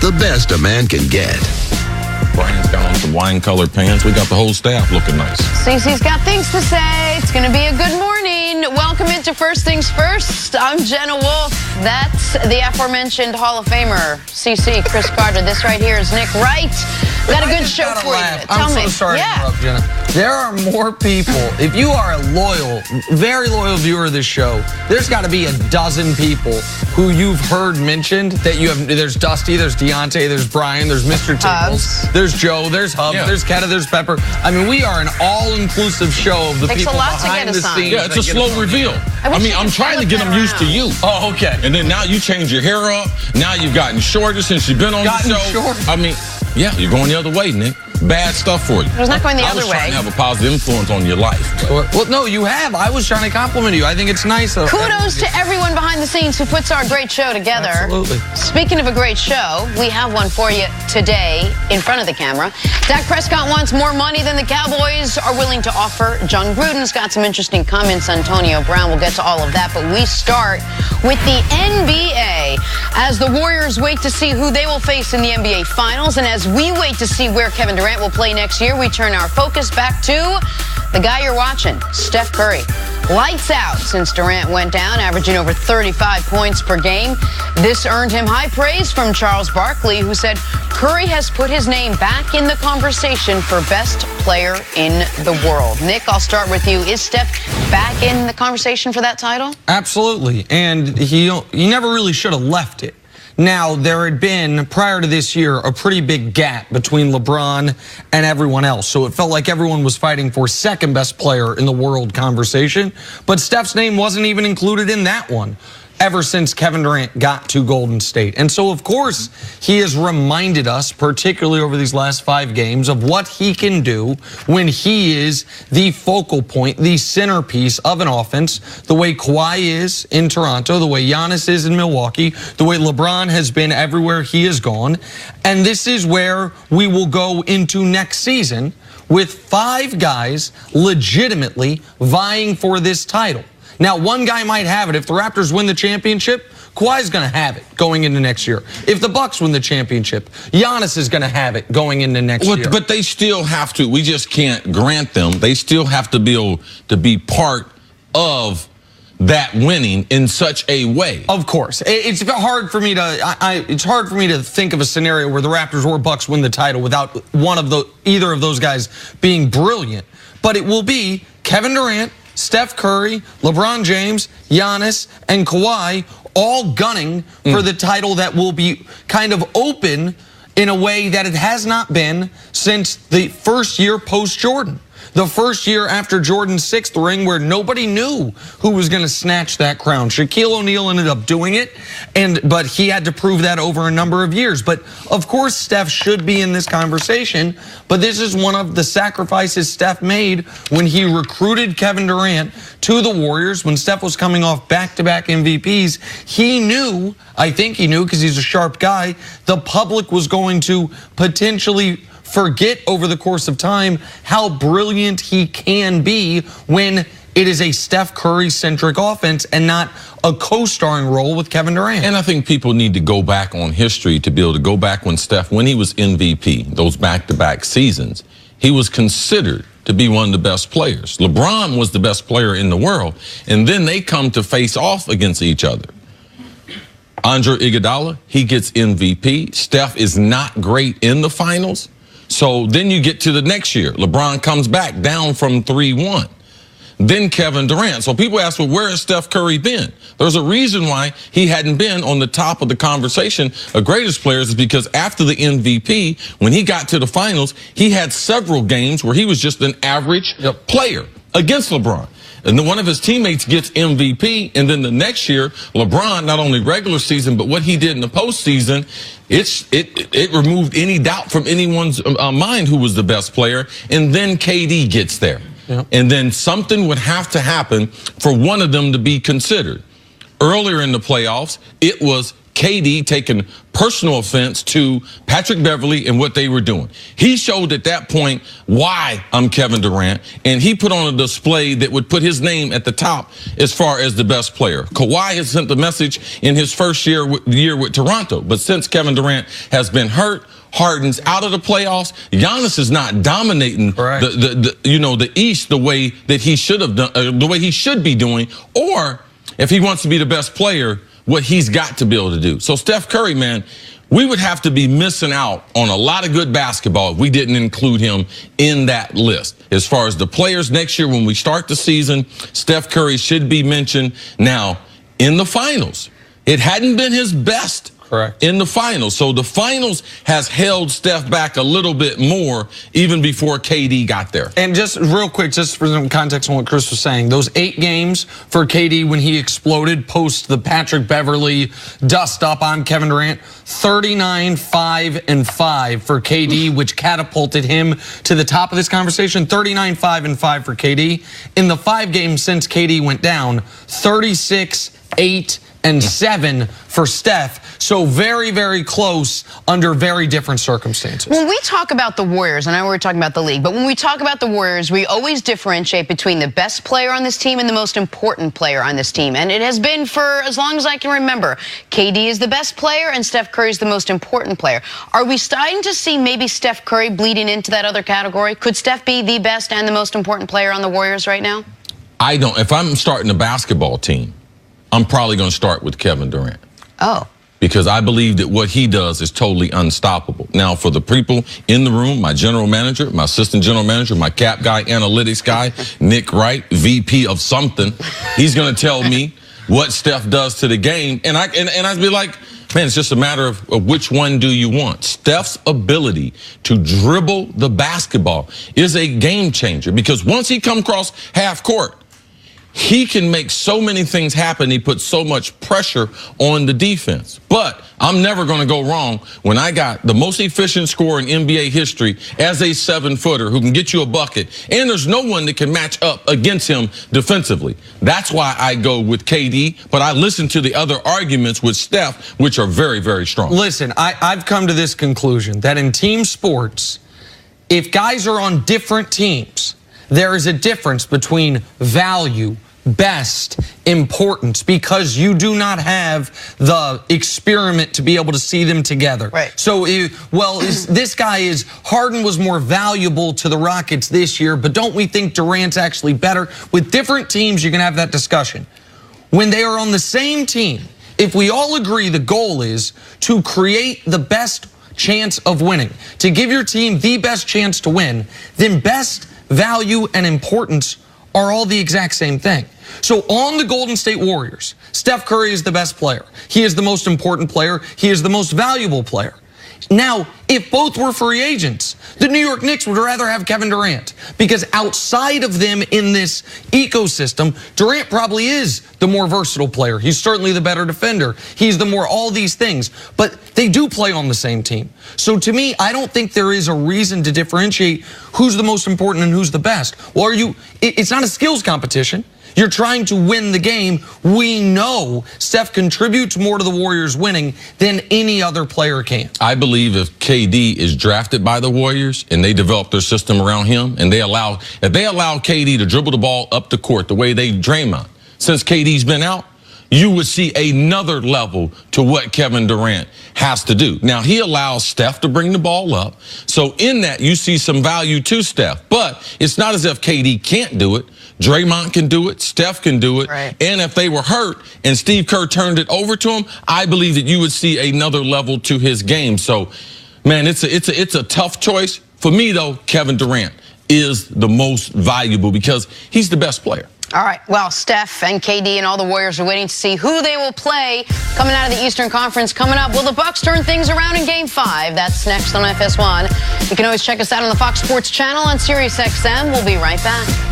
the best a man can get. Brian's got on some wine-colored pants. We got the whole staff looking nice. Cece's got things to say. It's going to be a good morning. Welcome into First Things First. I'm Jenna Wolf. That's the aforementioned Hall of Famer, Cece, Chris Carter. This right here is Nick Wright. Got a good show for you. I'm so sorry to interrupt, Jenna. There are more people. If you are a loyal, very loyal viewer of this show, there's got to be a dozen people who you've heard mentioned that you have. There's Dusty, there's Deontay, there's Brian, there's Mr. Tickles, there's Joe, there's Hub, there's Keta, there's Pepper. I mean, we are an all-inclusive show of the people behind the scenes. Yeah, it's a slow reveal. I mean, I'm trying to get them used to you. Oh, okay. And then now you change your hair up. Now you've gotten shorter since you've been on the show. Shorter. I mean, yeah, you're going the other way, Nick. Bad stuff for you. I was not going the other way. I was trying to have a positive influence on your life. Well, no, you have. I was trying to compliment you. I think it's nice. Kudos to everyone behind the scenes who puts our great show together. Absolutely. Speaking of a great show, we have one for you today in front of the camera. Dak Prescott wants more money than the Cowboys are willing to offer. John Gruden's got some interesting comments. Antonio Brown, we'll get to all of that. But we start with the NBA as the Warriors wait to see who they will face in the NBA Finals. And as we wait to see where Kevin Durant will play next year, we turn our focus back to the guy you're watching, Steph Curry. Lights out since Durant went down, averaging over 35 points per game. This earned him high praise from Charles Barklay, who said Curry has put his name back in the conversation for best player in the world. Nick, I'll start with you. Is Steph back in the conversation for that title? Absolutely, and he never really should have left it. Now, there had been, prior to this year, a pretty big gap between LeBron and everyone else. So it felt like everyone was fighting for second best player in the world conversation. But Steph's name wasn't even included in that one ever since Kevin Durant got to Golden State. And so, of course, he has reminded us, particularly over these last 5 games, of what he can do when he is the focal point, the centerpiece of an offense, the way Kawhi is in Toronto, the way Giannis is in Milwaukee, the way LeBron has been everywhere he has gone. And this is where we will go into next season with 5 guys legitimately vying for this title. Now, one guy might have it. If the Raptors win the championship, Kawhi's going to have it going into next year. If the Bucks win the championship, Giannis is going to have it going into next year. But they still have to. We just can't grant them. They still have to be able to be part of that winning in such a way. Of course. It's hard for me to think of a scenario where the Raptors or Bucks win the title without either of those guys being brilliant. But it will be Kevin Durant, Steph Curry, LeBron James, Giannis, and Kawhi all gunning for the title that will be kind of open in a way that it has not been since the first year post-Jordan. The first year after Jordan's 6th ring, where nobody knew who was going to snatch that crown. Shaquille O'Neal ended up doing it, but he had to prove that over a number of years. But of course, Steph should be in this conversation. But this is one of the sacrifices Steph made when he recruited Kevin Durant to the Warriors. When Steph was coming off back-to-back MVPs, he knew, I think he knew because he's a sharp guy, the public was going to potentially forget over the course of time how brilliant he can be when it is a Steph Curry-centric offense and not a co-starring role with Kevin Durant. And I think people need to go back on history to be able to go back when he was MVP, those back-to-back seasons, he was considered to be one of the best players. LeBron was the best player in the world, and then they come to face off against each other. Andre Iguodala, he gets MVP. Steph is not great in the finals. So then you get to the next year. LeBron comes back down from 3-1. Then Kevin Durant. So people ask, well, where has Steph Curry been? There's a reason why he hadn't been on the top of the conversation of greatest players is because after the MVP, when he got to the finals, he had several games where he was just an average player against LeBron. And then one of his teammates gets MVP, and then the next year, LeBron, not only regular season, but what he did in the postseason, it removed any doubt from anyone's mind who was the best player. And then KD gets there. Yep. And then something would have to happen for one of them to be considered. Earlier in the playoffs, it was KD taking personal offense to Patrick Beverley and what they were doing. He showed at that point why I'm Kevin Durant, and he put on a display that would put his name at the top as far as the best player. Kawhi has sent the message in his first year with Toronto, but since Kevin Durant has been hurt, Harden's out of the playoffs, Giannis is not dominating the East the way that he should have done, the way he should be doing, or if he wants to be the best player, what he's got to be able to do. So Steph Curry, man, we would have to be missing out on a lot of good basketball if we didn't include him in that list. As far as the players next year, when we start the season, Steph Curry should be mentioned. Now, in the finals, it hadn't been his best. Correct. In the finals. So the finals has held Steph back a little bit more even before KD got there. And just real quick, just for some context on what Chris was saying, those 8 games for KD when he exploded post the Patrick Beverley dust up on Kevin Durant, 39-5-5 for KD, which catapulted him to the top of this conversation. 39-5-5 for KD. In the 5 games since KD went down, 36-8-7 for Steph. So very, very close under very different circumstances. When we talk about the Warriors, and I know we're talking about the league, but when we talk about the Warriors, we always differentiate between the best player on this team and the most important player on this team. And it has been for as long as I can remember. KD is the best player and Steph Curry is the most important player. Are we starting to see maybe Steph Curry bleeding into that other category? Could Steph be the best and the most important player on the Warriors right now? I don't. If I'm starting a basketball team, I'm probably going to start with Kevin Durant. Oh. Because I believe that what he does is totally unstoppable. Now, for the people in the room, my general manager, my assistant general manager, my cap guy, analytics guy, Nick Wright, VP of something, he's going to tell me what Steph does to the game. And I'd be like, man, it's just a matter of which one do you want. Steph's ability to dribble the basketball is a game changer because once he comes across half court, he can make so many things happen. He puts so much pressure on the defense. But I'm never going to go wrong when I got the most efficient scorer in NBA history as a 7-footer who can get you a bucket. And there's no one that can match up against him defensively. That's why I go with KD. But I listen to the other arguments with Steph, which are very, very strong. Listen, I've come to this conclusion that in team sports, if guys are on different teams, there is a difference between value, best, importance, because you do not have the experiment to be able to see them together. Right. So, this guy is, Harden was more valuable to the Rockets this year, but don't we think Durant's actually better? With different teams, you can have that discussion. When they are on the same team, if we all agree the goal is to create the best chance of winning, to give your team the best chance to win, then best, value, and importance are all the exact same thing. So on the Golden State Warriors, Steph Curry is the best player. He is the most important player. He is the most valuable player. Now, if both were free agents, the New York Knicks would rather have Kevin Durant because outside of them in this ecosystem, Durant probably is the more versatile player. He's certainly the better defender. He's the more all these things, but they do play on the same team. So to me, I don't think there is a reason to differentiate who's the most important and who's the best. Well, it's not a skills competition. You're trying to win the game. We know Steph contributes more to the Warriors winning than any other player can. I believe if KD is drafted by the Warriors and they develop their system around him and if they allow KD to dribble the ball up the court the way they Draymond, since KD's been out, you would see another level to what Kevin Durant has to do. Now, he allows Steph to bring the ball up. So in that, you see some value to Steph. But it's not as if KD can't do it. Draymond can do it. Steph can do it. Right. And if they were hurt and Steve Kerr turned it over to him, I believe that you would see another level to his game. So, man, it's a tough choice. For me, though, Kevin Durant is the most valuable because he's the best player. All right, well, Steph and KD and all the Warriors are waiting to see who they will play coming out of the Eastern Conference. Coming up, will the Bucks turn things around in Game 5? That's next on FS1. You can always check us out on the Fox Sports channel on SiriusXM. We'll be right back.